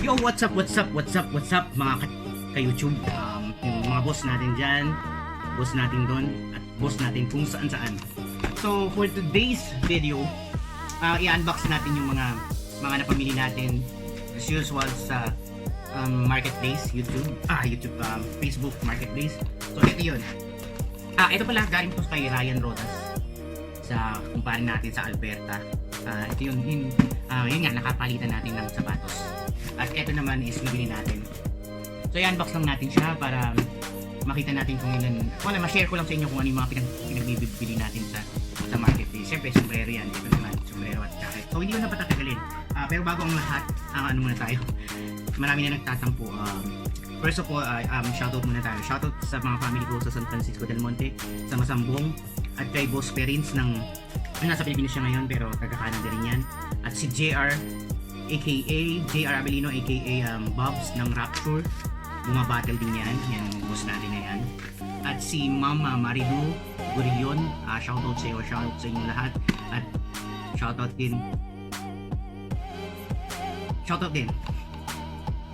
Yo, what's up mga ka-YouTube, yung mga boss natin dyan, boss natin doon, at boss natin kung saan. So, for today's video, i-unbox natin yung mga napamili natin as usual sa marketplace, Facebook marketplace. So, ito yun. Ito pala, galing to kay Ryan Rodas sa kumpare natin sa Alberta. Ito yun nga, nakapalitan natin ng sapatos. At ito naman is bibili natin. So i-unbox lang natin siya para makita natin kung ilan. Ma-share ko lang sa inyo kung ano yung mga pinagbibili natin sa marketplace. Siyempre, sombrero yan. Ito naman, sombrero at jacket. So hindi ko na patatagalin. Pero bago ang lahat, ano muna tayo. Marami na nagtatampo. First of all, shoutout muna tayo. Shoutout sa mga family ko sa San Francisco del Monte, sa Masambong, at kay Boss Perins ng nasa Pilipinas siya ngayon pero taga-Canada rin yan. At si JR aka JR Abelino aka Bobs ng Rapture, bumabattle din yan boss natin na yan. At si Mama Marilu Gurion, shoutout sa iyo, shoutout sa inyo lahat. At shoutout din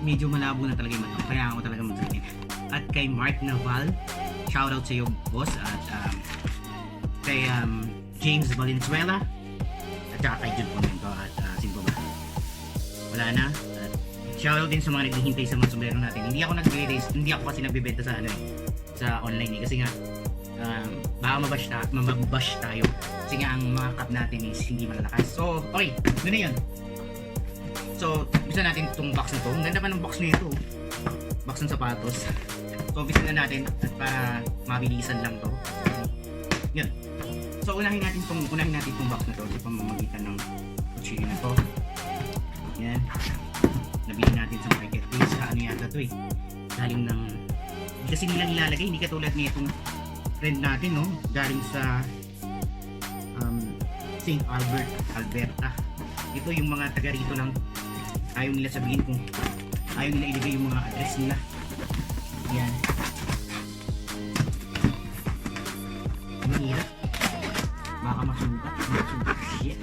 medyo malabo na talaga yung mata, kaya ako talaga magsabihin. At kay Mark Naval, shoutout sa iyo boss. At kay James Valenzuela, at saka kay Jude Pomento. At sino ba? Wala na. At shoutout din sa mga naghihintay sa mga sombrero natin. Hindi ako kasi nagbebenta sa sa online kasi nga baka mababash tayo kasi nga ang mga cup natin is hindi malalakas. So okay, doon na yun. So bisa natin itong box na to. Ang ganda pa ng box na ito, box ng sapatos. So bisa na natin at para mabilisan lang to. Yun. So unahin natin itong box na to sa pamamagitan ng kutsilyo na to. Yan. Nabili natin sa marketplace. Ano yata to galing ng kasi nilang ilalagay, hindi katulad nitong friend natin, no? Galing sa St. Albert, Alberta. Ito yung mga taga rito lang, ayaw nila sabihin kung ayaw nila ilagay yung mga address nila. Yan. Mahirap. Baka masugat. Shit.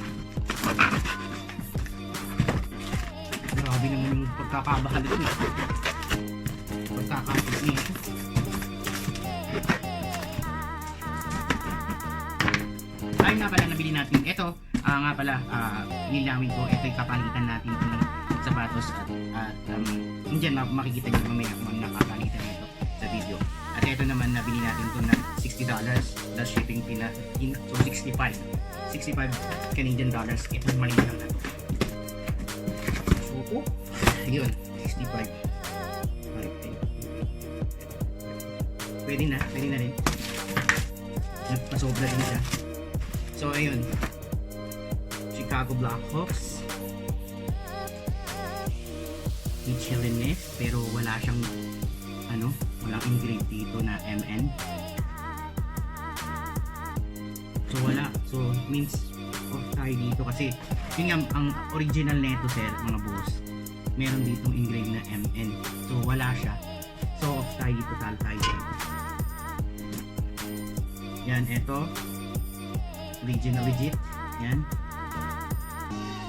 Grabe naman yung pagkakabahalit nito. Pagkakapit nito. Ayun nga pala, nabili natin. Ito, nga pala, nilawin ko. Ito yung kapalitan natin ito ng sapatos. At dyan makikita nyo mamaya kung nakapalitan nito sa video. At ito naman, nabili natin ito ng $60. The shipping fee na, so 65 Canadian dollars. Ito mali lang na ito. So, yun, 65. Pwede na rin. Nagpasobra din siya. So ayun, Chicago Blackhawks, Michelin, pero wala siyang walang engrave dito na MN. So wala, so means off tayo dito kasi yun nga, ang original neto sir mga boss, meron ditong engrave na MN, so wala siya. So off tayo dito, tal tayo. Yan, eto original legit. Yan,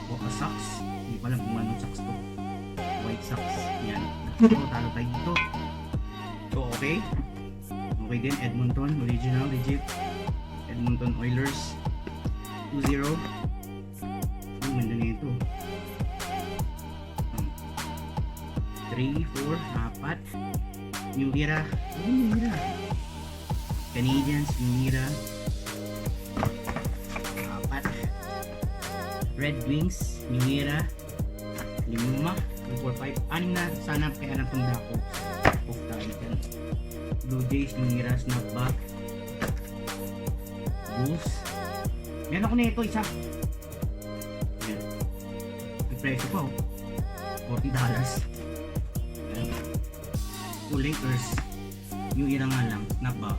Boca socks, hindi ko alam kung anong socks to, white socks. Yan, so talo tayo dito. So okay din, Edmonton original legit, Edmonton Oilers 2-0. Ganda na ito. 3, 4, 4 New Era. Canadians, New Era 4. Red Wings, New Era 5, 4, 5, 6 na. Sana kaya lang itong dako off tayo dyan. Blue Jays, New Era snapback. Bulls, meron ako na ito isa. Yan, may presyo pa $40. Yan, Lakers New Era nga lang, snapback.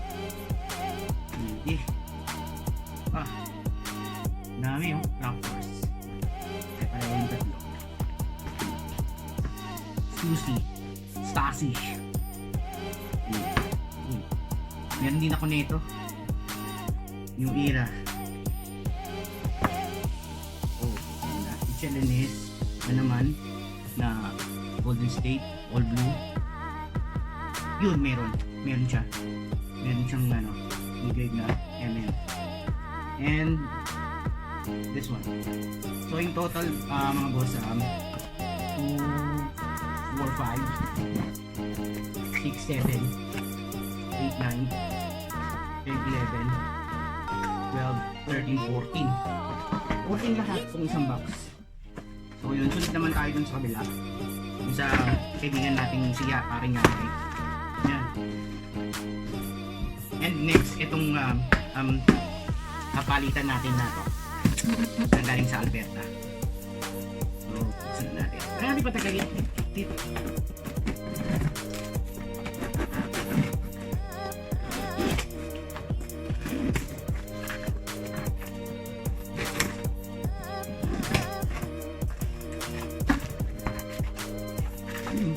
Dami Raptors. Kaya pala yung tatlo. Stasi. Meron din ako nito. New Era. Michelin na naman na Golden State, all blue. Yun, meron siya. Meron siyang engraved na ML. And this one. So in total, mga boss, 2, 4, 5, 6, 7, 8, 9, 10, 11, 12, 13, 14. 14 lahat kung isang box. So yun, sulit naman tayo dun sa kabila. Yung sa kaibigan nating siya, paring Yari. Yan. And next, itong kapalitan natin na to. Ang galing sa Alberta. So, sunod natin. Marami pa tagalin. Dito.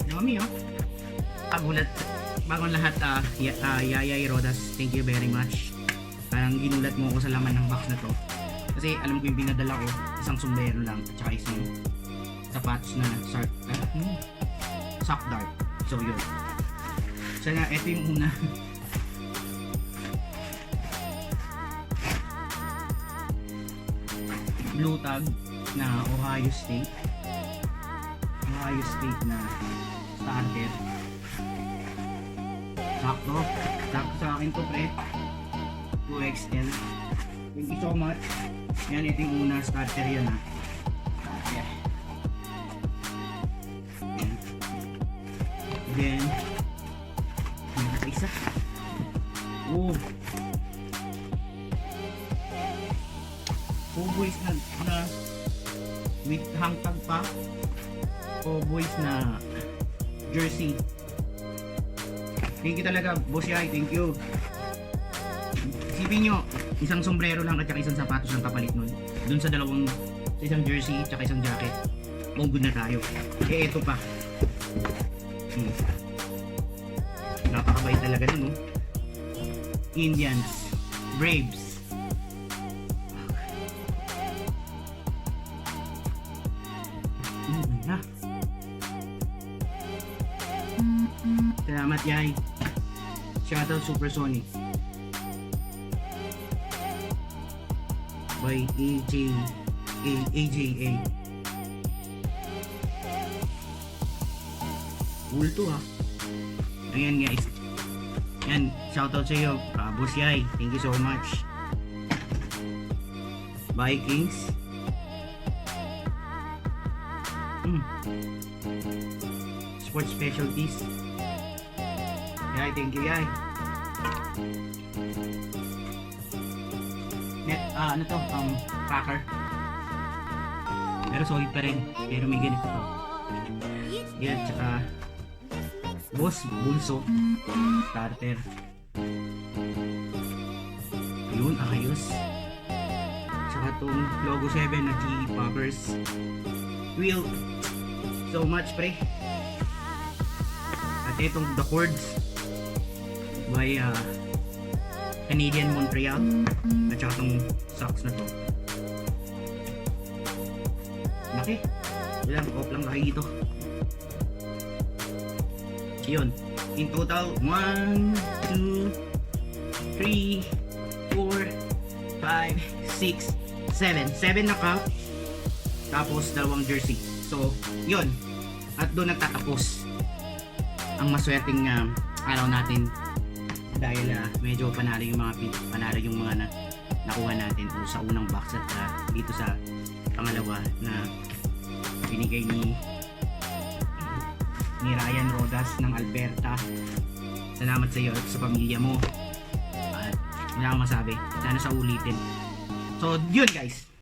Dami oh. Gulat. Bagong lahat, Yayay Rodas, thank you very much. Parang ginulat mo ako sa laman ng box na to. Kasi alam ko yung binadala ko, isang sombrero lang at saka isang sapatos na sock dart. So yun. Sana ito yung una. Blue tag na Ohio State na starter. Sakto sa akin to, pre. 2XL. Thank you so much. Yan, ito yung una starter yan, ha. Yeah. Then isa. Oh, boys na with hangtag pa. Boys na jersey. Thank you talaga, boss Yay, thank you. Isipin nyo, isang sombrero lang at saka isang sapatos ng kapalit nun. Dun sa isang jersey at saka isang jacket. Oh, good na tayo. Eh, ito pa. Napakabait talaga dun, no? Indians, Braves. Na. Salamat, Yay. Shoutout Supersonic by AJA. Cool to, ha. Ayan, guys. Yan, shoutout sa iyo, Boss Yay. Thank you so much. Vikings. Sports specialties. Yay, thank you, Yay. Ano to? Cracker. Pero solid pa rin. Pero may ganito to. Yan, tsaka Boss Bulso starter. Ayun, ayos. Tsaka tong logo 7 na GE Poppers. Wheel. So much, pre. At itong The Chords by Canadian Montreal. At saka itong socks na to. Laki. Wala, off lang laki dito. Yun. In total, 1, 2, 3, 4, 5, 6, 7. 7 na cup. Tapos, 2 jersey. So, yun. At doon nagtatapos ang maswerteng araw natin. Dahil medyo panalo yung mga nakuha natin sa unang box at dito sa pangalawa na binigay ni Ryan Rodas ng Alberta. Salamat sa iyo at sa pamilya mo. At wala akong masabi. Sana sa ulitin. So, yun guys.